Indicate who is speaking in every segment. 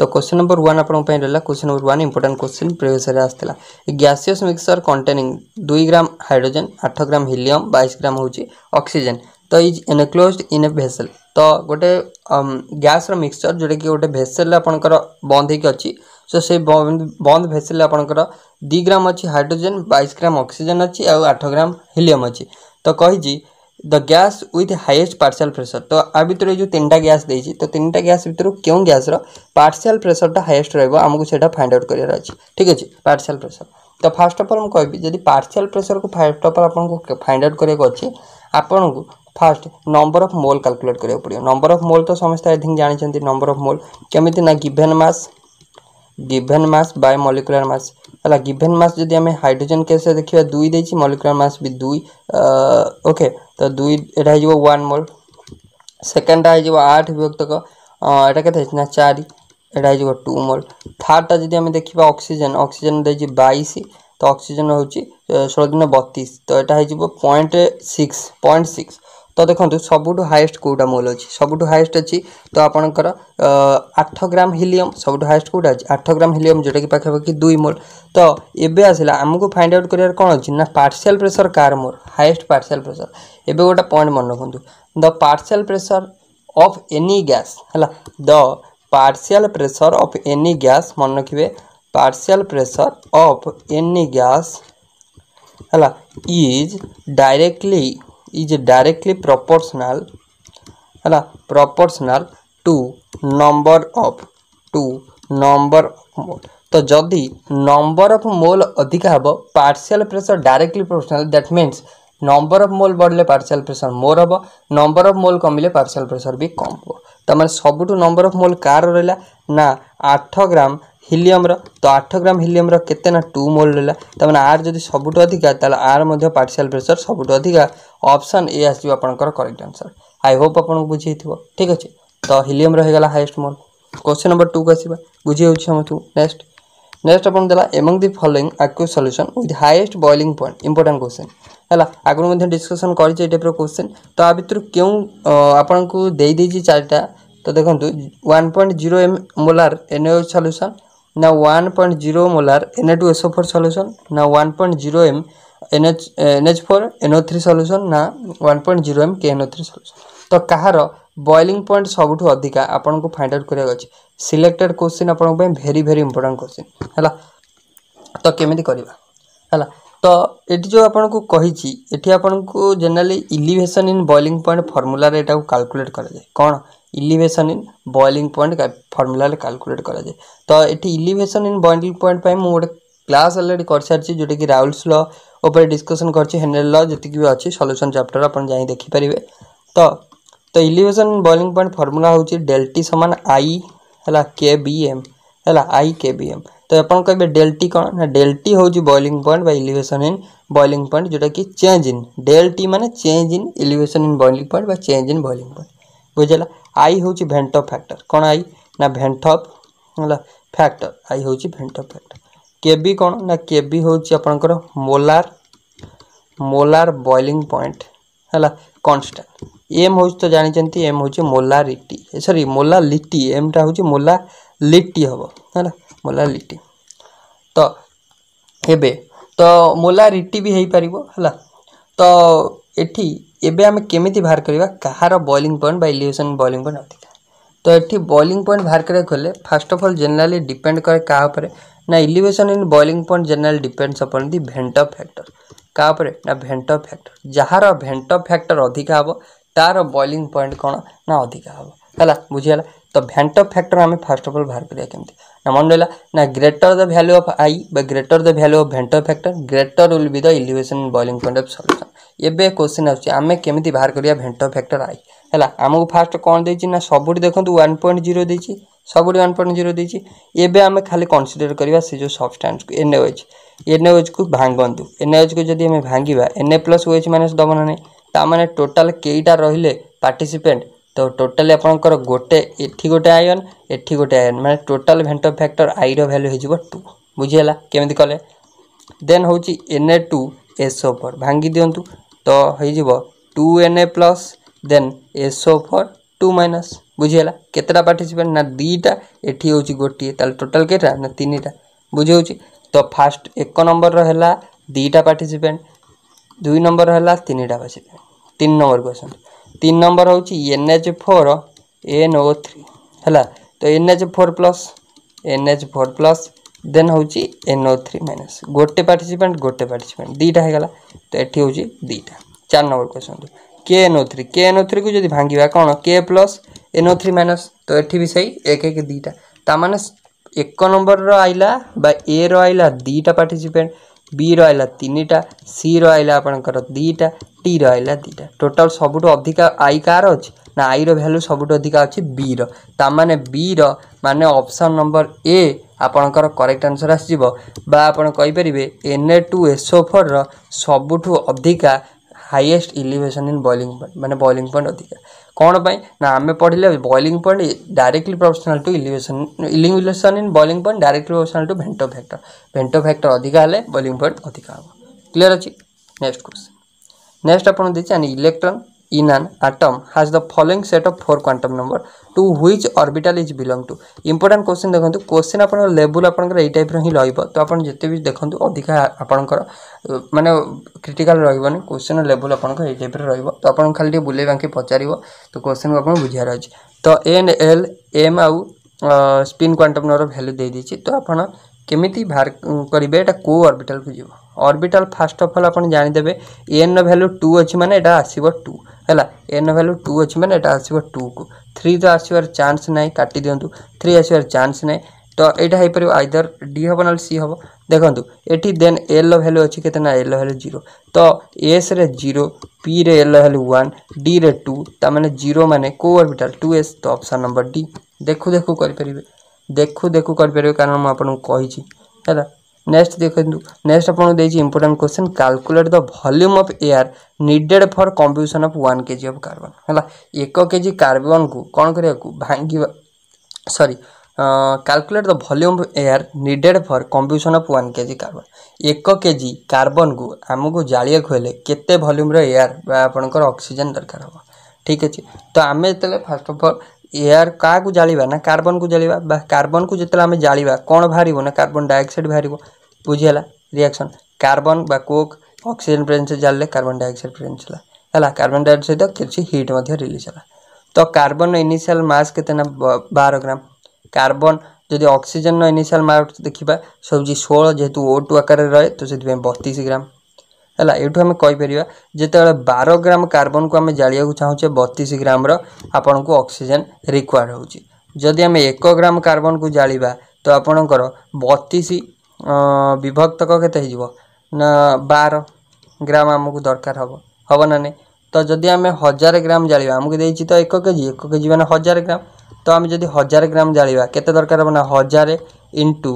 Speaker 1: तो question number 1 आपन पे रहला question number 1 important question previous रे आस्थिला gaseous mixture containing 2 gram hydrogen 8 gram helium 22 gram होची ऑक्सीजन तो is enclosed in a vessel तो गोटे गैस रो मिक्सचर जोटे कि गोटे वेसल आपनकर बंद हेक अछि सो से बंद वेसल आपनकर 2 ग्राम अछि हाइड्रोजन 22 ग्राम ऑक्सीजन अछि और 8 ग्राम हीलियम अछि तो कहि the gas with highest partial pressure तो आ भितर जो तीनटा गैस देछि तो तीनटा गैस भितर क्यों गैस रो पार्शियल प्रेशर टा हाईएस्ट रहबो हमकु सेटा फाइंड आउट करियर अछि ठीक अछि पार्शियल प्रेशर तो फर्स्ट ऑफ ऑल हम कहबी यदि पार्शियल प्रेशर को फर्स्ट ऑफ ऑल आपन को फाइंड आउट करिया अछि आपन को first number of mole calculate करिया पड़ियो नंबर ऑफ मोल तो समस्त आई थिंक जानि छथि नंबर ऑफ मोल केमिति ना given mass by molecular mass हला गिवन मास जदि हमें हाइड्रोजन केस से देखिबा 2 देछि मॉलिक्यूलर मास भी 2 ओके तो 2 एटा हिजो 1 मोल सेकंड टा हिजो 8 विभक्तक एटा केते ना 4 एटा हिजो 2 मोल थर्ड टा जदि हमें देखिबा ऑक्सीजन देछि 22 तो ऑक्सीजन होछि 16 32 तो एटा हिजो 0.6 तो देखो सबुठु हाईएस्ट कोटा मोल अछि सबुठु हाईएस्ट अछि तो आपनकर 8 ग्राम हीलियम सबुठु हाईएस्ट कोटा अछि 8 ग्राम हीलियम जेटा कि पाखे कि 2 मोल तो एबे आसिला हमको फाइंड आउट करियर कोन अछि ना पार्शियल प्रेशर कार मोर हाईएस्ट पार्शियल प्रेशर एबे गोटा पॉइंट मन रखंतु the partial pressure of any gas हला the partial pressure of any gas मन रखिबे partial pressure of any gas हला इज डायरेक्टली proportional हला proportional to number of mole तो जदि नंबर ऑफ मोल अधिक हबो partial pressure directly proportional that means number of mole बढ़ले partial pressure more हबो number of mole कमिले partial pressure भी कम हो त माने सबुटु नंबर ऑफ मोल कार रहला ना 8 ग्राम हीलियम रो तो 8 ग्राम हीलियम रो केते ना 2 मोल रहला त माने आर जदि सबुटु अधिक ताले आर मध्ये पार्शियल प्रेशर सबुटु अधिक ऑप्शन ए आसी आपनकर करेक्ट आंसर आई होप आपन बुझिथिबो ठीक अछि तो हीलियम रह गेला हाईएस्ट मोल क्वेश्चन नंबर 2 को आसीबा बुझि होछि हमथु नेक्स्ट अपन देला among the following aqueous solution with highest boiling point important question हला आगु मध्ये डिस्कशन करि छै टाइप रो क्वेश्चन तो आ भितर क्यों आपन को देई दै छी चारटा तो देखंतु 1.0 m मोलार NaOH सॉल्यूशन ना 1.0 मोलार Na2SO4 सॉल्यूशन ना 1.0 m NH4 NO3 सॉल्यूशन ना 1.0 m KNO3 सॉल्यूशन तो कहार बॉइलिंग पॉइंट सबुठु अधिका आपन को फाइंड आउट करिया अछि सिलेक्टेड क्वेश्चन आपन पे वेरी वेरी इंपोर्टेंट क्वेश्चन हला तो केमिति करबा हला तो एटी जो आपन को कहि छी एटी आपन को generally elevation in boiling point formula रे एटा को कैलकुलेट करा जाय कोन elevation in boiling point formula रे कैलकुलेट करा जाय तो एटी एलिवेशन इन बॉइलिंग पॉइंट पे मु क्लास ऑलरेडी कर सारची जोटे कि राउल्स लॉ ऊपर डिस्कशन करची हेनरी लॉ जति कि अछि सॉल्यूशन चैप्टर अपन जाई देखि परिबे तो elevation in boiling point formula होची del t समान I हला kbm हला I kbm तो अपन कहबे del t कोन ना del t होची boiling point by elevation in boiling point जोटा कि चेंज इन del t माने change in elevation in boiling point बा चेंज इन बॉइलिंग पॉइंट बुझला I होची went Hoff factor cone I ना van't of हला factor I होची went Hoff factor kb कोन ना kb होची आपनकर मोलार बॉइलिंग पॉइंट हला कांस्टेंट m होची तो जानि चंती m होची मोलारिटी सॉरी मोलालिटी m टा होची मोलालिटी हबो हला मोलालिटी तो हेबे तो मोलारिटी भी हेई परिबो हला तो एठी एबे हम केमिति बाहर करबा कहार boiling point by elevation boiling point अधिक तो एठी बॉइलिंग पॉइंट बाहर करे खोले first of all generally depend करे का ऊपर ना elevation in boiling point generally depends upon the van't Hoff factor का ऊपर ना वेंट ऑफ फैक्टर जहार वेंट ऑफ फैक्टर अधिक हबो तार बॉइलिंग पॉइंट कोन ना अधिक हबो हला बुझियाला तो वेंट ऑफ फैक्टर हमें फर्स्ट ऑफ ऑल बाहर करिया केमति ना मन लेला ना greater the value of I बा greater the value of went Hoff factor greater will be the elevation in boiling point of solution एबे क्वेश्चन आछि हमें केमति बाहर करिया वेंट ऑफ फैक्टर I हला हमहु फर्स्ट कोन देछि ना सबुडी देखंतु 1.0 देछि सबुडी 1.0 देछि एबे हमें खाली कंसीडर करिया से जो सब्सटेंस को NaOH को भांगंतु NaOH को जदी हमें भांगीबा Na+OH माइनस दबना नै ता माने टोटल केइटा रहिले पार्टिसिपेंट तो टोटल आपनकर गोटे एठी गोटे आयन माने total van't Hoff factor I रो वैल्यू हिजबो 2 बुझियला केमिति कले देन होची Na2SO4 भांगी दियंतु तो हिजबो 2Na+ देन SO4 2- बुझीगला केतेटा पार्टिसिपेंट ना दीटा एठी होची गोटी ताल टोटल केटा ना तीनटा बुझी होची तो फास्ट 1 नंबर रो हैला दीटा पार्टिसिपेंट 2 नंबर हैला तीनटा पार्टिसिपेंट 3 नंबर क्वेश्चन 3 नंबर होची NH4 NO3 हैला तो NH4 प्लस देन होची NO3 माइनस गोटे पार्टिसिपेंट दीटा है गला तो एठी होची दीटा 4 नंबर क्वेश्चन KNO3 को जदी भांगीबा कोन K प्लस NO3 माइनस तो एठी भी सही 1 1 दीटा ता माने 1 नंबर रो आइला बा A रो आइला दीटा पार्टिसिपेंट B रो आइला तीनटा C रो आइला आपनकर दीटा T रो आइला दीटा टोटल सबुटो अधिका I कार अछि ना I रो वैल्यू सबुटो अधिका अछि B रो ता माने B रो माने ऑप्शन नंबर A आपनकर करेक्ट आंसर आसीबो बा आपन कहि परिबे Na2SO4 रो सबुटो अधिका highest elevation in boiling point माने बॉइलिंग पॉइंट अधिका कौन पाई ना आमे पढ़िले boiling point directly proportional to elevation in boiling point directly proportional to वेंटो फैक्टर अधिका हले बॉइलिंग पॉइंट अधिका हो क्लियर अछि नेक्स्ट क्वेश्चन नेक्स्ट अपन देछि an electron in an atom has the following set of 4 quantum number to which orbital is belong to important question देखंतु question अपन level अपन ए type रो ही रहइबो तो अपन जते भी देखंतु अधिका अपन माने क्रिटिकल रहइबोनी क्वेश्चन लेवल अपन ए टाइप रो रहइबो तो अपन खाली बुले बांकी पचारिबो तो क्वेश्चन को अपन बुझिया रहछि तो n l m आउ स्पिन क्वांटम नंबर वैल्यू दे दिछि तो अपन केमिति भार करिवे एटा को ऑर्बिटल को जीवो ऑर्बिटल फर्स्ट ऑफ ऑल अपन जानि देबे n रो वैल्यू 2 अछि माने एटा आसीबो 2 हैला n रो वैल्यू 2 अछि माने एटा आसीबो 2 को 3 तो आसीबार चांस नै काटी दियंतु 3 आसीबार चांस नै तो एटा हे परिबो आइदर d हबो ना c हबो देखंतु एठी देन l रो वैल्यू अछि केतना l रो वैल्यू 0 तो s रे 0 p रे l रो वैल्यू 1 d रे 2 ता माने 0 माने को ऑर्बिटल 2s तो ऑप्शन नंबर d देखु करि परिबे देखु कर परिबे कारण हम आपन कहि छी हैला नेक्स्ट देखंतु नेक्स्ट आपन देछि important question calculate the volume of air needed for combustion of 1 kg of carbon हैला 1 kg कार्बन को कोन करिया को भांगी sorry calculate the volume of air needed for combustion of 1 kg carbon 1 kg carbon को हमको जालिया खोले केते वॉल्यूम रो एयर बा आपनकर ऑक्सीजन दरकार हो ठीक अछि तो आमे तले फर्स्ट ऑफ ऑल एयर का को जालिबा ना कार्बन को जालिबा बा कार्बन को जतला हमें जालिबा कोन भारिबो ना कार्बन डाइऑक्साइड भारिबो बुझियला रिएक्शन कार्बन बा कोक ऑक्सीजन प्रेजेंस से जालले कार्बन डाइऑक्साइड प्रेजेंस हला हला कार्बन डाइऑक्साइड तो किछि हीट मध्ये रिलीज हला तो कार्बन इनिशियल मास केतना 12 ग्राम कार्बन जदि ऑक्सीजन नो इनिशियल मास देखिबा सबजी 16 जेतु O2 आकार रहे तो सेति 32 ग्राम हला एठु हम कहि परिबा जेते 12 ग्राम कार्बन को हम जालिया को चाहू छे 32 ग्राम रो आपन को ऑक्सीजन रिक्वायर्ड होची जदि हम 1 ग्राम कार्बन को जालिबा तो आपनकर 32 विभक्त क केते हिजबो ना 12 ग्राम हमकु दरकार हबो ना नै तो जदि हम 1000 ग्राम जालिबा हमकु देछि तो 1 केजी माने 1000 ग्राम तो हम जदि 1000 ग्राम जालिबा केते दरकार हबो ना 1000 इंटू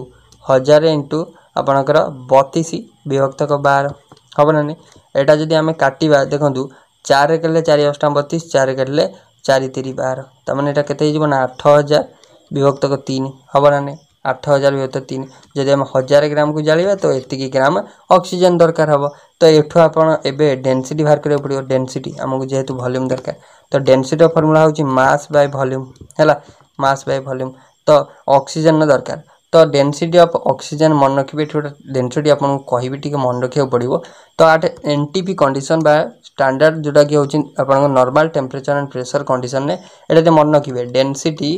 Speaker 1: आपनकर 32 विभक्त क 12 हबो ना नै एटा जदि हम काटिबा देखंतु 4 रे करले 4 8 32 4 रे करले 4 3 12 त माने एटा केते हिजबो ना 8000 विभक्त क 3 हबो ना नै 8000 विभक्त 3 जदि हम 1000 ग्राम को जालिबा तो एतिकी ग्राम ऑक्सीजन दरकार हबो तो एठो आपण एबे डेंसिटी बाहर करे पड़ियो डेंसिटी हमकु जेहेतु वॉल्यूम दरकार तो डेंसिटी फार्मूला होची मास बाय वॉल्यूम हैला मास बाय वॉल्यूम तो ऑक्सीजन न दरकार तो डेंसिटी ऑफ ऑक्सीजन मन रखिबे छोटा डेंसिटी आपन कहिबे टिके मन रखियो पड़िबो तो आट एनटीपी कंडीशन बा स्टैंडर्ड जोटा कि होची आपन normal temperature and pressure condition ने एटा मन रखिबे डेंसिटी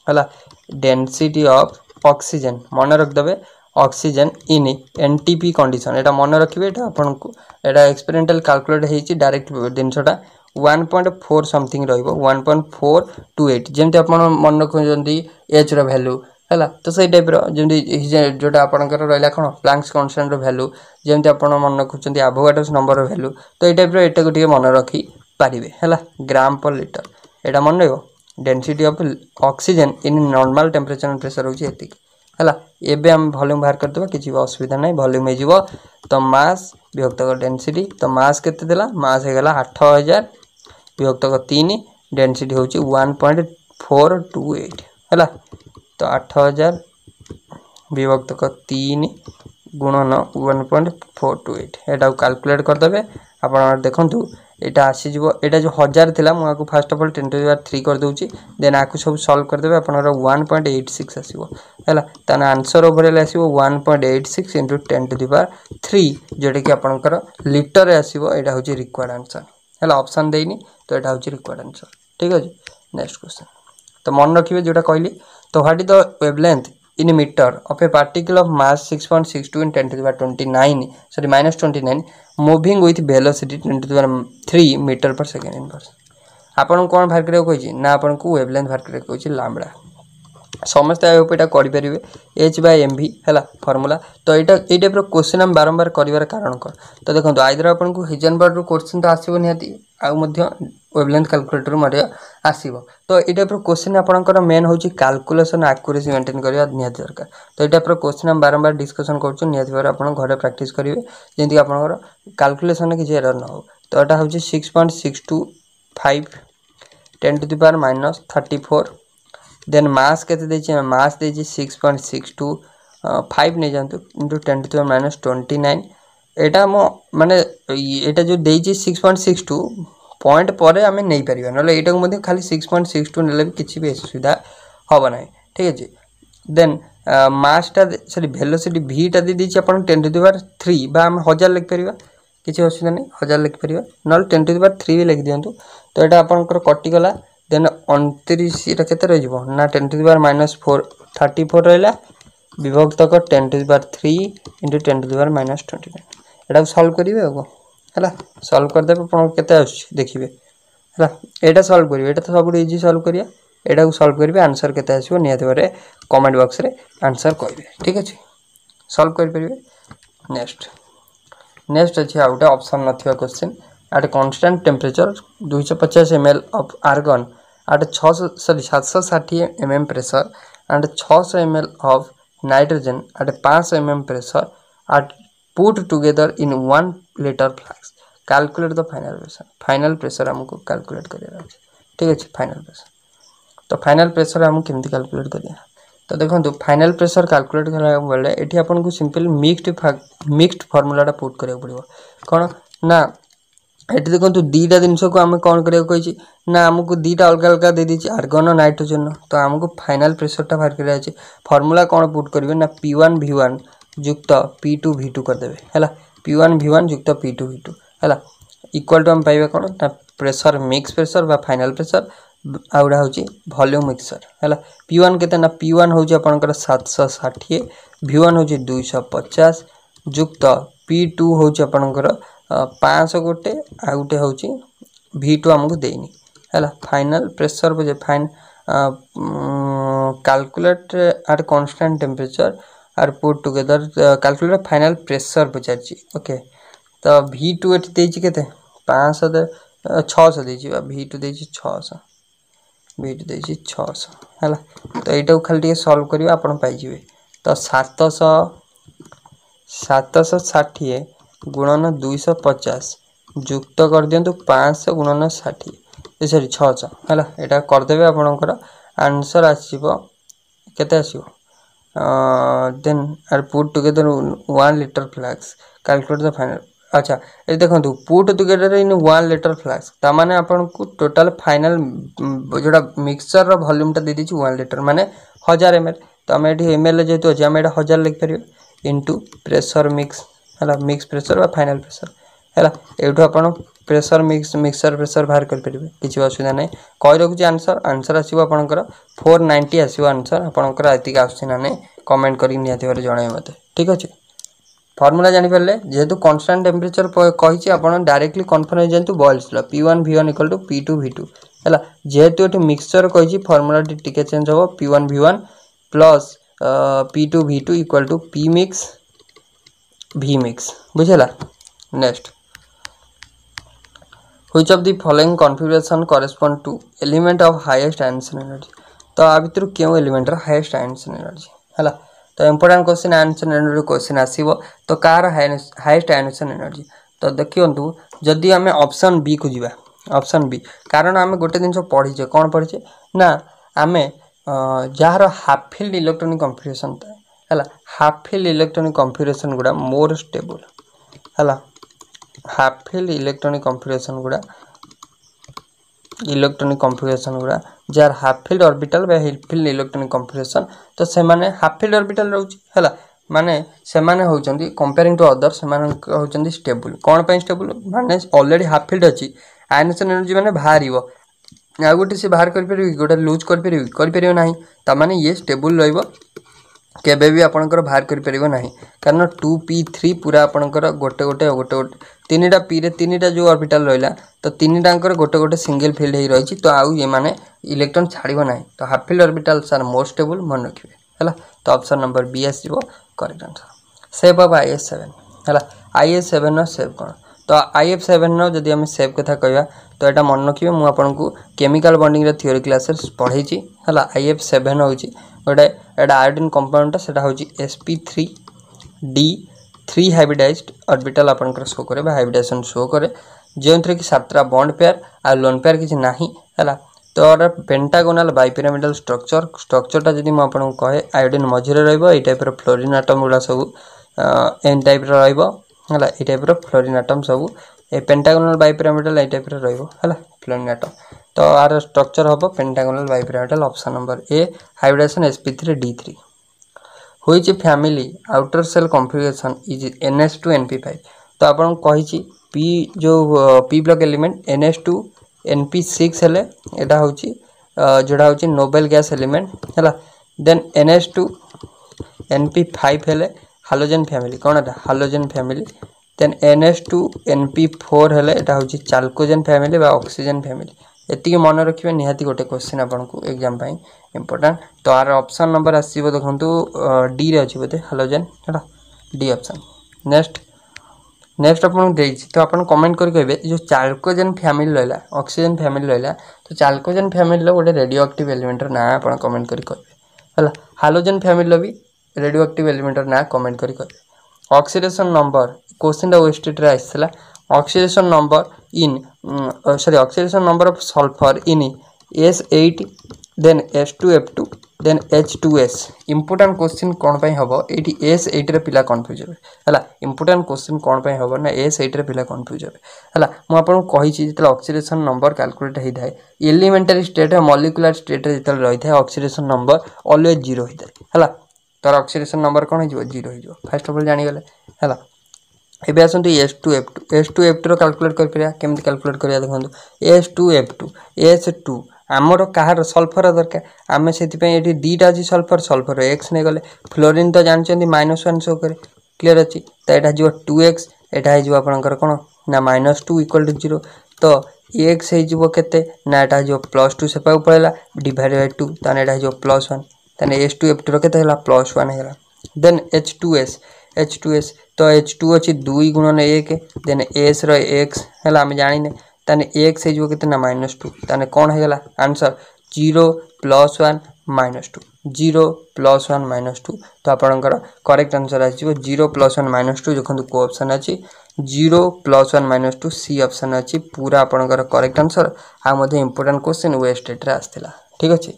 Speaker 1: हला डेंसिटी ऑफ ऑक्सीजन मन रख देबे ऑक्सीजन इन एनटीपी कंडीशन एटा मन रखिबे एटा आपन को एटा एक्सपेरिमेंटल कैलकुलेट हेची डायरेक्ट दिनसटा 1.4 समथिंग रहइबो 1.428 जेंति आपन मन रखजंदी एच रो वैल्यू हैला तो सही टाइप रो जेंति जोटा आपनकर रहला कोन प्लैंक्स कांस्टेंट रो वैल्यू जेंति आपन मन रखजंदी एवोगाड्रोस नंबर रो वैल्यू तो ए टाइप रो एटा को टिके मन रखी पारिबे हैला ग्राम पर लीटर एटा मन रहइबो density of oxygen in normal temperature and pressure होची एतिक हैला एबे हम वॉल्यूम बाहर कर देबा किछि असुविधा नै वॉल्यूम हे जिवो तो मास विभक्त क डेंसिटी तो मास केते देला मास हे गेला 8000 विभक्त क 3 डेंसिटी होची 1.428 हैला तो 8000 विभक्त क 3 गुणन 1.428 एटा कैलकुलेट कर देबे आपण देखंतु एटा आसीज एटा जो 1000 थिला मु आको first of all 10 to the power 3 कर दोची देन आको सब सॉल्व कर देबे आपनर 1.86 आसीबो हैला तन आंसर ओवरऑल आसीबो 1.86 * 10 टू द पावर 3 जेटा कि आपनकर लीटर रे आसीबो एटा होची रिक्वायर्ड आंसर हैला ऑप्शन देइनी तो एटा होची रिक्वायर्ड आंसर ठीक अछि नेक्स्ट क्वेश्चन तो मन रखिबे जोटा कहली तो what is the wavelength in a meter of a particle of mass 6.62 in 10 to the power 29 sorry minus 29 moving with velocity 10 to the power 3 meter per second inverse आपन कोन बाहर करे कोइ छी ना आपन को वेवलेंथ बाहर करे कोइ छी लैम्बडा समस्त एटा करि परिबे h/mv हैला फार्मूला तो एटा ए टाइप रो क्वेश्चन हम बारंबार करिवार कारण कर तो देखंतु आइदर आपन को हिजनबर्ग रो क्वेश्चन तो आसीबो निहाती आ मध्य वेवलेंथ कैलकुलेटर मध्य आसीबो तो ए टाइप रो क्वेश्चन आपनकर मेन होची कैलकुलेशन एक्यूरेसी मेंटेन करिया निहाती दरकार तो ए टाइप रो क्वेश्चन हम बारंबार डिस्कशन करछु निहाती बार आपन घरे प्रैक्टिस करिवे जेंति आपनकर कैलकुलेशन कि एरर न हो तो एटा होची 6.625 10 to the power minus 34 then mass केते देछि मास देछि 6.62 5 नै जानतु into 10 to the power minus 29 एटा मो माने एटा जो देछि 6.62 पॉइंट परे हमें नै परिबा नले एटा को मध्ये खाली 6.62 नेले भी किछि भी सुविधा होबा नै ठीक अछि देन मास ता सॉरी वेलोसिटी v ता देछि अपन 10 to the power 3 बा हम 1000 लिख परिबा किछि असुविधा नै 1000 लिख परिबा नले 10 to the power 3 भी लिख दियंतु तो एटा आपनकर कटि गला देन 29 एटा केते रह जिवो ना 10 to the power minus 4 34 रहला विभक्त को 10 to the power 3 into 10 to the power minus 29 Etah solve करिवे हो हला सॉल्व कर देबे अपन केते आछि देखिबे हला एटा सॉल्व करिवे एटा तो सब इजी सॉल्व करिया एटा को सॉल्व करिवे आंसर केते आसीबो नियत बारे कमेंट बॉक्स रे आंसर कहिबे ठीक अछि सॉल्व कर परिवे नेक्स्ट अछि आउटा ऑप्शन नथिया question at a constant temperature 250 ml of argon at 760 mm pressure and 600 ml of nitrogen at 500 mm pressure are put together in 1 liter flask calculate the final pressure हमको calculate करिया अछि ठीक अछि final pressure तो final pressure हम केमति calculate करिया तो देखंतु फाइनल प्रेशर कैलकुलेट करला बेले एठी आपन को सिंपल मिक्स्ड फार्मूला टा पुट करिया पड़िबो कोन ना एठी देखंतु दीटा जिंस को हम कोन करिया कहै छी ना हमको दीटा अलग अलग दे दी छी आर्गन और नाइट्रोजन तो हमको फाइनल प्रेशर टा बाहर करिया अछि फार्मूला कोन पुट करबे ना p1 v1 युक्त p2 v2 कर देबे हैला p1 v1 युक्त p2 v2 हैला इक्वल टू हम पाइबे कोन ना प्रेशर मिक्स प्रेशर बा फाइनल प्रेशर आउडा होची वॉल्यूम मिक्सचर हैला p1 केते ना p1 होची आपनकर 760 v1 होची 250 युक्त p2 होची आपनकर 500 गोटे आ गोटे होची v2 हमको देनी हैला फाइनल प्रेशर बजे फाइन calculate at constant temperature are put together calculate final pressure बचाची ओके तो v2 एट देची केते 500 दे 600 देची v2 देची 600 v2 देची 600 हैला तो एटा खाली सॉल्व करियो आपण पाइ जिवे तो 760 गुणन 250 युक्त कर दियंतु 500 गुणन 60 सॉरी 600 हैला एटा कर देबे आपनकर आंसर आसीबो केते आसीबो then are put together 1 litre flask calculate the final अच्छा ए देखंतु put together in 1 litre flask ता माने आपन को टोटल फाइनल जोडा मिक्सचर रो वॉल्यूम ता दे दी 1 लीटर माने 1000 ml तो हम एठी ml जेतो अछि हम एटा 1000 लिख परियो इनटू प्रेशर मिक्स हैला मिक्स प्रेशर बा फाइनल प्रेशर हैला एठो आपण प्रेशर मिक्सर प्रेशर बाहर कर परिबे किछि असुविधा नै कहि रखु आंसर आसीबो आपनकर 490 आसीबो आंसर आपनकर आतिक आछी ना नै कमेंट करि नियाते बारे जणाय मते ठीक अछि फार्मूला जानि परले जेहेतु कांस्टेंट टेंपरेचर कहि छी आपण डायरेक्टली कन्फर्म जानतु बॉयल्स ला p1 v1 = p2 v2 हैला जेहेतु एठी मिक्सचर कहि छी फार्मूला टिके चेंज होबो p1 v1 + p2 v2 = p mix v mix बुझला next which of the following configuration correspond to element of highest Einstein energy तो आ भितर केउ एलिमेंट रा हाईएस्ट Einstein energy हला तो important question Einstein energy question आसीबो तो कार हाईएस्ट Einstein energy तो देखियंतु जदी हमें ऑप्शन बी को जिबा ऑप्शन बी कारण हमें गोटे दिन पढी जे कोन पढी जे ना हमें जहार हाफ फील्ड इलेक्ट्रॉनिक कॉन्फ़िगरेशन हला हाफ फील्ड इलेक्ट्रॉनिक कॉन्फ़िगरेशन गुडा मोर स्टेबल हला हाफ फिल्ड इलेक्ट्रॉनिक कन्फिगरेशन गुड़ा जार हाफ फिल्ड ऑर्बिटल बा हिल फिल्ड इलेक्ट्रॉनिक कन्फिगरेशन तो से माने हाफ फिल्ड ऑर्बिटल रहउची हला माने से माने होचंदी कंपेयरिंग टू अदर से माने होचंदी स्टेबल कोन पे स्टेबल माने ऑलरेडी हाफ फिल्ड अछि आयनोसन एनर्जी माने बाहरिवो आ गोटे से बाहर कर परिबी गोटे लूज कर परिबो नाही त माने ये स्टेबल रहइबो केबे भी आपनकर बाहर कर परिबो नाही कारण 2p3 पूरा आपनकर गोटे तीनटा p रे तीनटा जो ऑर्बिटल रहला तो तीनटांकर गोटे सिंगल फील्ड हे रहिछि तो आउ ये माने इलेक्ट्रॉन छाड़िबो नाही तो half filled orbital are more stable मन रखिबे हला तो ऑप्शन नंबर बी आसीबो करेक्ट आंसर सेव ऑफ IS7 हला IS7 नो सेव कोन तो IF7 नो जदि हम सेव कथा कहया तो एटा मन रखिबे मु आपनकू केमिकल बॉन्डिंग रे थ्योरी क्लासेस पढैछि हला IF7 होछि गोटे एटा आयोडीन कंपाउंड सेटा होछि sp3d3 हाइब्रिडाइज्ड ऑर्बिटल आपनकर शो करे बा हाइब्रिडाइजेशन शो करे जेंथरे कि सातरा बॉन्ड पेयर आ लोन पेयर किछि नाही हला तो पेंटागोनल बाइपिरामिडल स्ट्रक्चरटा जदि म आपन कहे आयोडीन मझिरे रहइबो ए टाइप रो फ्लोरीन एटम गुडा सब एन टाइप रो रहइबो हला ए टाइप रो फ्लोरीन एटम सब ए पेंटागोनल बाइपिरामिडल ए टाइप रो रहइबो हला फ्लोरीन एटम तो आर स्ट्रक्चर होबो pentagonal bipyramidal option number A hybridisation sp3d3 which family outer cell configuration is ns2 np5 तो आपन कहिछि p जो p block element ns2 np6 हेले एटा होछि जोडा होछि नोबेल गैस एलिमेंट हला देन ns2 np5 हेले हालोजन फैमिली कोन एटा halogen family then ns2 np4 हेले एटा होछि चाल्कोजन फैमिली बा ऑक्सीजन फैमिली एतिके मन रखिबे निहाती गोटे क्वेश्चन आपन को एग्जाम पई इंपोर्टेंट तो आर ऑप्शन नंबर आसीबो देखंतु डी रे अछि बते हालोजन हला डी ऑप्शन नेक्स्ट अपन देछि तो अपन कमेंट करि कहबे जो चाल्कोजन फैमिली रहला ऑक्सीजन फैमिली रहला तो चाल्कोजन फैमिली लो गोटे रेडियो एक्टिव एलिमेंट ना अपन कमेंट करि कहबे हला हालोजन फैमिली लो भी रेडियो एक्टिव एलिमेंट ना कमेंट करि कहबे ऑक्सीडेशन नंबर क्वेश्चन दा वेस्टेड रे आइसला oxidation number in oxidation number of sulphur in S8 then S2F2 then H2S important question कोन पई हबो एठी S8 रे पिला कंफ्यूज हेबे हला इंपोर्टेंट क्वेश्चन कोन पई हबो ना S8 रे पिला कंफ्यूज हेबे हला मु आपन कहि छि जतले ऑक्सीडेशन नंबर कैलकुलेट हेइ थाए एलिमेंटरी स्टेट मॉलिक्यूलर स्टेट रे जतले रहि थाए ऑक्सीडेशन नंबर ऑलवेज 0 हेइ थाए हला तर ऑक्सीडेशन नंबर कोन हे 0 हे फर्स्ट ऑफ ऑल जानि गेले हला एबे आसंतु S2F2 रो कैलकुलेट कर परिया केमति कैलकुलेट करिया देखंतु S2F2 S2 आमर कहार सल्फर दरकार आमे सेति पे एठी दीटा अछि सल्फर x ने गले फ्लोरीन तो जानचंदी -1 शो करे क्लियर अछि त एटा जो 2x एटा हे जो आपनकर कोन ना -2 = 0 तो x हे जो केते ना एटा जो +2 से पाउ पळेला डिवाइड बाय 2 तने एटा जो +1 तने S2F2 रो केते हला +1 हेला देन H2S तो H2 अछि 2 * 1 देन S रो x हला हम जानि ने तने x हे जो केते ना -2 तने कोन हे गेला आंसर 0 + 1 -2 0 + 1 -2 तो आपनकर करेक्ट आंसर आ जिवो 0 + 1 -2 जखन को ऑप्शन अछि 0 + 1 -2 सी ऑप्शन अछि पूरा आपनकर करेक्ट आंसर आ मध्ये इंपोर्टेंट क्वेश्चन वेस्टेड रे आस्थिला ठीक अछि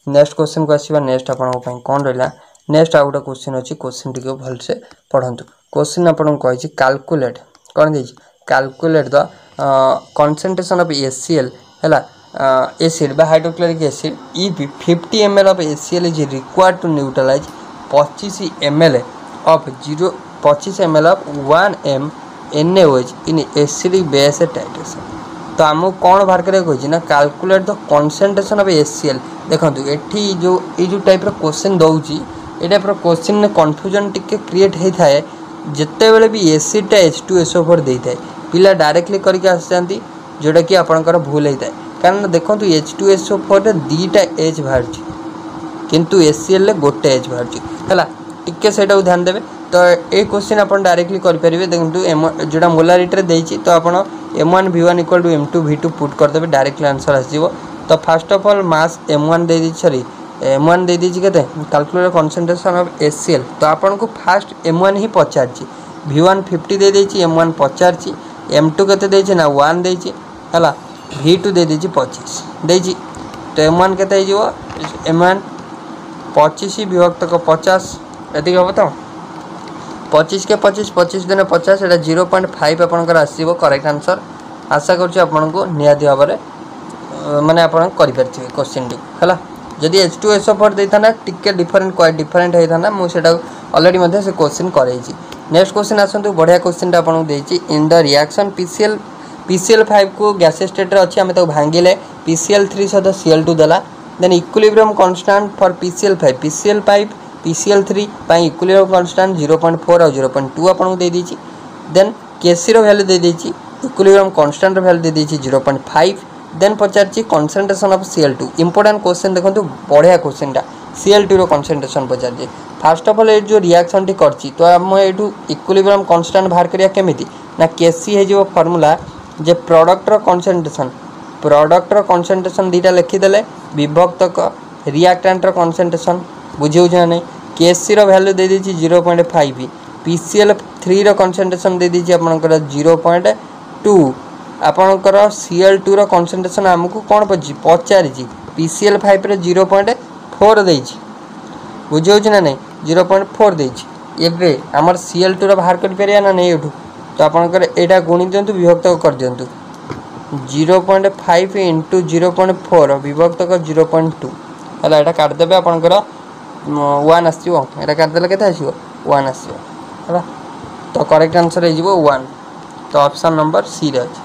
Speaker 1: नेक्स्ट क्वेश्चन को आसीबा नेक्स्ट आपन पई कोन रहला नेक्स्ट आउट क्वेश्चन अछि क्वेश्चन टिके भल से पढंतु क्वेश्चन आपन कहै छी कैलकुलेट कोन दै छी calculate the concentration of HCl hela acid by hydrochloric acid if 50 ml of HCl is required to neutralize 25 ml of 25 ml of 1 m NaOH in acidic base titration तो आमु कोन बाहर करे कहै छी ना calculate the concentration of HCl देखंतु एठी जो ए जो टाइप रो क्वेश्चन दउची ए टाइप रो क्वेश्चन ने कंफ्यूजन टिके क्रिएट हे थाए जत्ते बेले भी एसिड टा H2SO4 देई थाए पिला डायरेक्टली करके आस जानती जोटा कि आपनकर भूल हेता कारण देखंतु H2SO4 रे दीटा H बाहर छी किंतु HCl ले गोटे H बाहर छी हला टिके सेटा ध्यान देबे तो ए क्वेश्चन आपन डायरेक्टली कर परिबे देखंतु जोटा मोलारिटी रे देइची तो आपन m1 v1 = m2 v2 put कर देबे डायरेक्टली आंसर आ जिवो तो first of all mass m1 they the sorry m1 दे दीची केते कैलकुलेट कंसंट्रेशन ऑफ HCl तो आपन को फर्स्ट m1 ही पचारची v1 50 दे देची m1 पचारची m2 केते देछि ना 1 देछि हला v2 दे देछि 25 देछि तो m1 केते हिजो m1 25 विभक्त को 50 एति हो बताओ 25 के 25 25 दिन 50 एटा 0.5 आपनकर आसीबो करेक्ट आंसर। आशा करछि आपनको निहाती भाबरे माने आपन करि परथिबे क्वेश्चन टी हला। जदि H2SO4 देता ना टिके डिफरेंट क्वाइट डिफरेंट हेता ना मु सेटा ऑलरेडी मध्ये से क्वेश्चन करैछि। नेक्स्ट क्वेश्चन आसंतु बढ़िया क्वेश्चन टा आपन देछि इन द रिएक्शन PCl5 को गैस स्टेट रे अछि हमें तो भांगिले PCl3 सहित Cl2 देला then equilibrium constant for PCl5 PCl3 पाई इक्विलिब्रियम कांस्टेंट 0.4 और 0.2 आपन दे दीची देन Kc रो वैल्यू दे दीची इक्विलिब्रियम कांस्टेंट रो वैल्यू दे दीची 0.5 देन पचारची concentration of Cl2 important question देखंतु बढ़िया क्वेश्चन टा Cl2 रो कंसंट्रेशन पचारजे फर्स्ट ऑफ ऑल ए जो रिएक्शन टी करची तो हम एठू इक्विलिब्रियम कांस्टेंट बाहर करिया केमिति ना Kc हे जो फार्मूला जे प्रोडक्ट रो कंसंट्रेशन दीटा लिखि देले विभक्तक रिएक्टेंट रो कंसंट्रेशन बुझिउ छ नै Kc रो वैल्यू दे दीची 0.5 PCl3 रो कंसंट्रेशन दे दीची आपनकर 0.2 आपनकर Cl2 रो कंसंट्रेशन हमकु कोन पचारिची PCl5 रे 0.4 देइची बुझिउ छ नै 0.4 देइची एबे हमर Cl2 रो बाहर कर परिया ना नै एठू तो आपनकर एटा गुणी दियंतु विभक्त कर दियंतु 0.5 into 0.4 विभक्त का 0.2 हला एटा काट देबे आपनकर 1 आसीबो एटा काट देले केते आसीबो 1 आसीबो हला तो करेक्ट आंसर हे जिवो 1 तो ऑप्शन नंबर सी रे अछि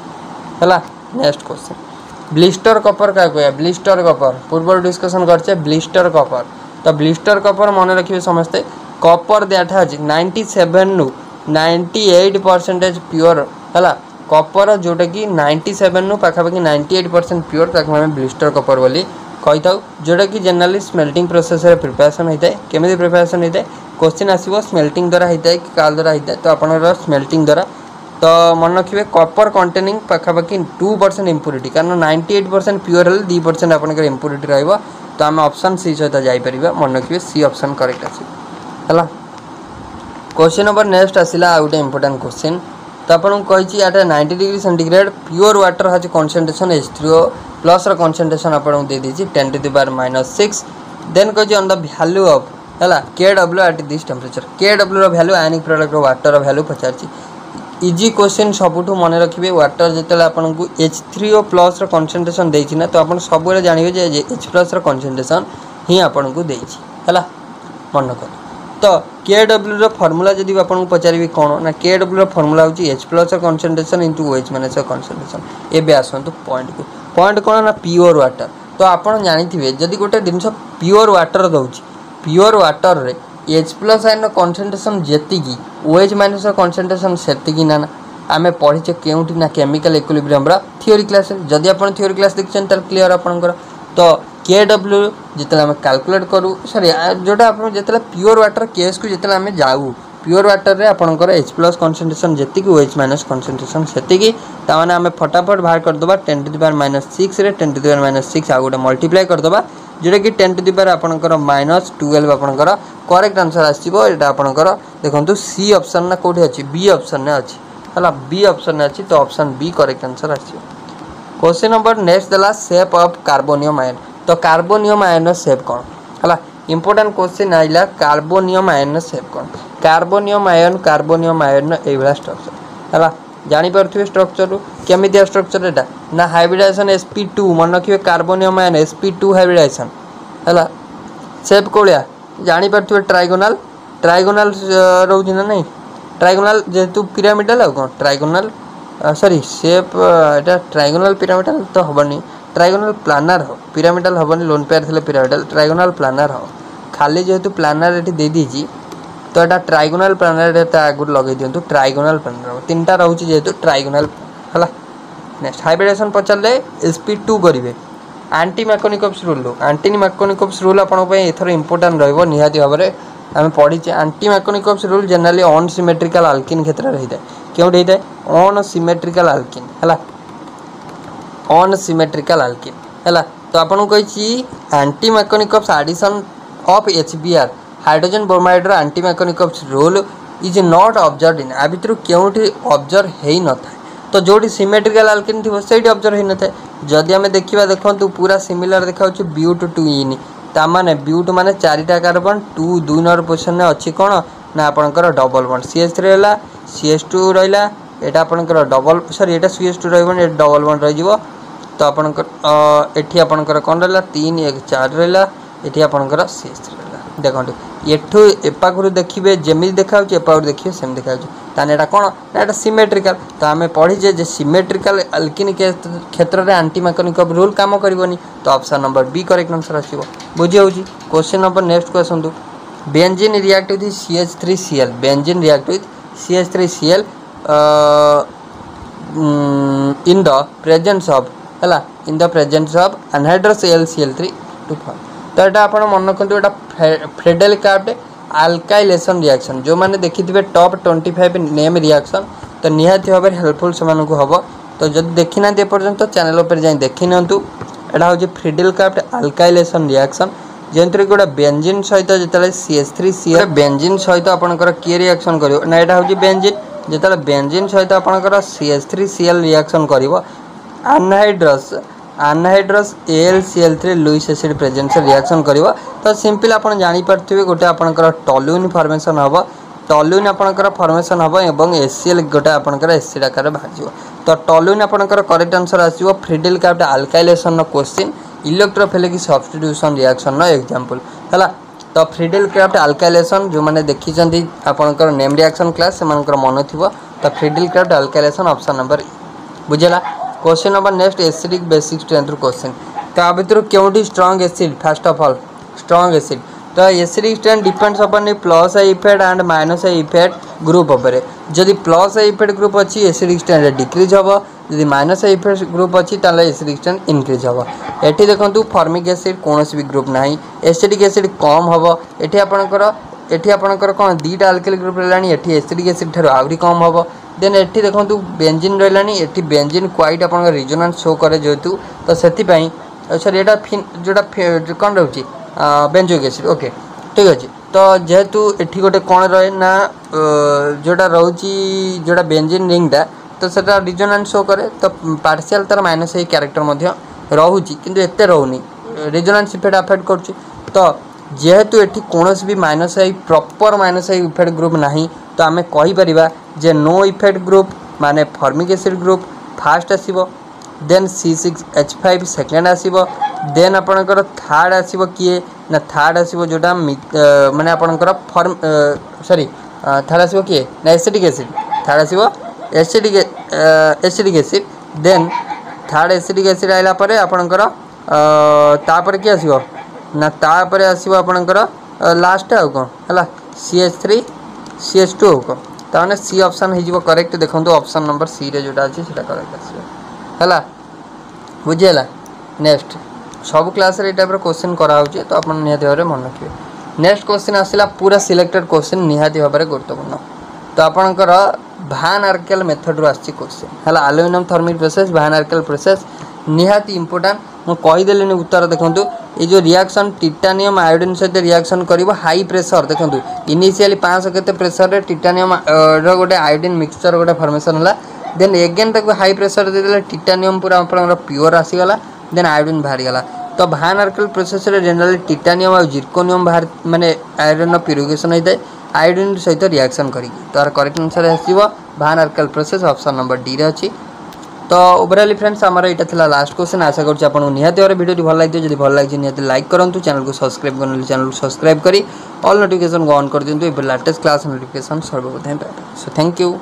Speaker 1: हला। नेक्स्ट क्वेश्चन ब्लिस्टर कपर का कहया ब्लिस्टर कपर पूर्व डिस्कशन करछे ब्लिस्टर कपर तो ब्लिस्टर कपर मन रखिबे समस्त कपर दैट हैज 97 नु 98% प्योर हला कपर जोटा कि 97 नु पाखापाखि 98% प्योर ताक हमें ब्लिस्टर कपर बोली कहि थाउ जोटा कि जनरली स्मेल्टिंग प्रोसेस रे प्रिपरेशन होइता है केमिति प्रिपरेशन होइता है क्वेश्चन आसीबो स्मेल्टिंग द्वारा होइता है कि काल द्वारा होइता है तो आपनर स्मेल्टिंग द्वारा तो मन रखिबे कपर कंटेनिंग पाखापाखि 2% इंप्योरिटी कारण 98% प्योर हल 2% आपनकर इंप्योरिटी रहइबो तो हम ऑप्शन सी सहित जाई परिबा मन रखिबे सी ऑप्शन करेक्ट आसी हला। क्वेश्चन नंबर नेक्स्ट आसिला आउटे इंपोर्टेंट क्वेश्चन तो आपन कहि at 90 degree centigrade pure water has concentration H3O plus रो concentration आपन दे दीची 10 to the power -6 देन कहि ऑन द वैल्यू ऑफ हला Kw at this temperature Kw रो वैल्यू आयनिक प्रोडक्ट रो वाटर रो वैल्यू पचारची इजी क्वेश्चन सबुठु मन रखिबे वाटर जेतले आपन को H3O प्लस रो concentration देइची ना तो आपन सबले जानिबे जे H प्लस रो concentration ही आपन को देइची हला मन कर तो Kw रो फार्मूला जदि आपन पचारिबे कोन ना Kw रो फार्मूला होची H plus concentration into OH minus concentration एबे आसंतु पॉइंट कोन ना प्योर वाटर तो आपन जानिथिबे जदि गोटे दिनस प्योर वाटर दउची प्योर वाटर रे H प्लस आयन कंसंट्रेशन जेति की OH माइनस कंसंट्रेशन सेति की ना आमे पढिचे केउटी ना केमिकल इक्विलिब्रियम रा थ्योरी क्लास जदि आपन थ्योरी क्लास देखछन त क्लियर आपनकर तो Kw जितले हम कैलकुलेट करू सॉरी जोटा आपण जितले प्योर वाटर केस को जितले हम जाऊ प्योर वाटर रे आपनकर H प्लस कंसंट्रेशन जेति की OH माइनस कंसंट्रेशन सेति की ता माने हम फटाफट बाहर कर दबा 10 to the power -6 रे 10 to the power -6 आ गोटे मल्टीप्लाई कर दबा जेटा कि 10 to the power आपनकर -12 आपनकर करेक्ट आंसर आसीबो एटा आपनकर देखंतु सी ऑप्शन ना कोठी अछि बी ऑप्शन ने अछि हला बी ऑप्शन ने अछि तो ऑप्शन बी करेक्ट आंसर आसीबो। क्वेश्चन नंबर नेक्स्ट दला शेप ऑफ कार्बोनियम आयन तो कार्बोनियम आयन शेप कोन हला इंपोर्टेंट क्वेश्चन आइला कार्बोनियम आयन शेप कोन कार्बोनियम आयन एवला स्ट्रक्चर हला जानि परथिबे स्ट्रक्चर केमितिया स्ट्रक्चर एटा ना हाइब्रिडाइजेशन sp2 मन रखिबे कार्बोनियम आयन sp2 हाइब्रिडाइजेशन हला शेप कोलिया जानि परथिबे ट्रायगोनल रहउछि ना नहीं ट्रायगोनल जेतु पिरामिडल आ कोन ट्रायगोनल सॉरी शेप एटा ट्रायगोनल पिरामिडल तो हबनी ट्रायगोनल प्लानर हो पिरामिडल हबनी लोन पेयर थिले पिरामिडल ट्रायगोनल प्लानर हो खाली जेतु प्लानर एठी दे दीजी तो एटा ट्रायगोनल प्लानर एटा आगु लगे दियंतु ट्रायगोनल प्लानर तीनटा रहउछि जेतु ट्रायगोनल हला। नेक्स्ट हाइब्रिडेशन पचले sp2 करिवे एंटी मैकोनिकॉप्स रूल आपन पे एथर इंपोर्टेंट रहइबो निहाती भाबरे हम पढी जे anti Markovnikov's rule generally unsymmetrical alkene क्षेत्र रहिदा केउ रहिदा ऑन सिमेट्रिकल अल्किन हला ऑन सिमेट्रिकल अल्किन हला तो आपन कहि छी anti Markovnikov's addition of HBr hydrogen bromide रो anti Markovnikov's rule is not observed in आ भितर केउठी ऑब्जर्व हेई न था तो जोटी सिमेट्रिकल अल्किन थी सेठी ऑब्जर्व हेई न था जदि हमें देखिबा देखंतु पूरा सिमिलर देखाउछ ब्यूट टू इन ता माने ब्यूट माने चारिटा कार्बन 2 नंबर पोजीशन में अछि कोन ना आपणकर डबल बॉन्ड CH3 रहा CH2 रहा यहाँ आपणकर डबल सॉरी यहाँ CH2 रही डबल बॉन्ड रही तो आपणकर एठी आपणकर कौन रहा 3 1 4 रहा ये आपणकर CH3 रहा देखो एठू एपाखु देखिए जमी देखा देखिए सेम देखा यहाँ कौन ना सिमेट्रिकल तो आम पढ़ीजे जे सिमेट्रिकल अल्किन क्षेत्र में आंटी मैकेनिक रूल काम करनी तो option number B correct answer आसो बुझी हो क्वेश्चन नंबर नेक्स्ट को आसतु benzene react with CH3Cl benzene react with CH3Cl in the presence of है in the presence of anhydrous AlCl3 to form तो यहाँ आप मन रखु यहाँ फ्रेडेल कार्ड अल्काइलेशन रिएक्शन जो मैंने देखी थे टॉप 25 नेम रिएक्शन तो निहाती भाव हेल्पफुल से हम तो जब देखी ना पर्यंत चैनल पर जाए देखी नियंतु यहाँ हूँ फ्रेडेल कार्ड अल्काइलेशन रिएक्शन जेनथि गोटे बेंजीन सहित जो CH3Cl बेंजीन सहित आपंकर किए रिएक्शन कर ना यहाँ हूँ बेंजीन जो बेंजीन सहित आपंकर CH3Cl रिएक्शन कर anhydrous AlCl3 Lewis acid presence reaction करिवो तो सिंपल आपण जानि परथिबे गोटे आपनकर टॉल्यूइन फॉर्मेशन हबो टॉल्यूइन आपनकर फॉर्मेशन हबो एवं HCl गोटे आपनकर एसिड आकार बाजिवो तो टॉल्यूइन आपनकर करेक्ट आंसर आसीबो फ्रीडेल कार्ड अल्काइलेशन नो क्वेश्चन इलेक्ट्रोफिलिक सब्स्टिट्यूशन रिएक्शन नो एग्जांपल हला तो फ्रीडेल कार्ड अल्काइलेशन जो माने देखिचंती आपनकर नेम रिएक्शन क्लास से मानकर मन थिबो तो Friedel Crafts alkylation option number बुझला question number next acidic basic strength question तो आ भर क्योंटी strong acid first of all strong acid तो एसिडिक स्ट्रेंथ डिपेंड्स अपन plus I effect and minus I effect group उपर जदि प्लस आई इफेक्ट ग्रुप अच्छी एसिडिक स्ट्रेंथ डिक्रीज हम जदि माइनस आई इफेक्ट ग्रुप अच्छी एसिडिक स्ट्रेंथ इनक्रीज हम ये देखो फॉर्मिक एसिड कौन भी ग्रुप ना एसिडिक एसिड कम हम ये आपंकर कौन दुईटा अल्काइल ग्रुप रही एसिडिक एसिड ठार आहरी कम हम देन एठी देखो बेंजीन रही एठी बेंजीन क्वाइट आपन रिजोनेंस शो करे जेतु तो से सॉरी एटा जोटा कौन रोचे बेंजोइक एसिड ओके ठीक अच्छे तो जेहेतु एठी गोटे कौन रहे ना जोटा रोची जोटा बेंजीन रिंगटा तो सेटा रिजोनेंस शो करे तो पार्शियल तार माइनस आई कैरेक्टर रोची किंतु एते रोनी रिजोनेंस इफेक्ट अफेक्ट कर तो जेहेतु एठी कौन भी minus I proper minus I effect group नहीं तो आम कहीपर जे नो इफेक्ट ग्रुप माने फॉर्मिक एसिड ग्रुप फास्ट आसीबो देन C6H5 सेकेंड आसीबो देन आपणकर थर्ड आसीबो किए ना थर्ड आसीबो जोटा माने आपणकर फॉर्म सॉरी थर्ड आसीबो किए ना एसिडिक एसिड थर्ड आसीबो acidic acid then third acidic acid आइला परे आपणकर तापर कि आसीबो ना तापर आसीबो आपणकर लास्ट आ कोन हला CH3 CH2 हो को ताने सी ऑप्शन हो करेक्ट देखो ऑप्शन नंबर सी रे जोटा अच्छी से करेक्ट आसला बुझीगला नेक्स्ट सब क्लास रे टाइप क्वेश्चन कराऊे तो आप निहाती भाव मन रखिए नेक्स्ट क्वेश्चन आसला पूरा सिलेक्टेड क्वेश्चन निहाती भाव में गुरुत्वपूर्ण तो आपणकर भान आर्केल मेथड रू आसी क्वेश्चन है आलुमिनियम थर्मिक प्रोसेस भान आर्केल प्रोसेस निहाती इंपोर्टाट मुझे कहीदेली उत्तर देखूँ ये जो रिएक्शन टिटानियम आयोडीन सहित रिएक्शन कर हाई प्रेशर देखूँ इनिशियली 500 के प्रेशर रे टिटानियम गोटे आयोडीन मिक्सचर गोटे फॉर्मेशन है देन एगेन तक हाई प्रेशर देदेले टिटानियम पूरा आप प्योर आसीगला देन आयोडीन बाहरी गला तो भान आर्केल प्रोसेस जनरली टिटानियम और जिर्कोनियम बाहर माने आयोडीन प्यूरिफिकेशन होता है आयोडीन सहित रिएक्शन करी तो करेक्ट आंसर आसो भान आर्केल प्रोसेस ऑप्शन नंबर डी रे अच्छी तो ओवरऑल फ्रेंड्स आमर यहाँ था लास्ट क्वेश्चन आशा करुँच आपको निहाती भाव वीडियो भल लगे जब भल लगे निहाती लाइक करूँ चैनल को सब्सक्राइब कर चैनल को सब्सक्राइब करी ऑल नोटिफिकेशन को ऑन कर दिखाँ लेटेस्ट क्लास नोटिफिकेशन सर्वप्रथम पाइबे सो थैंक यू।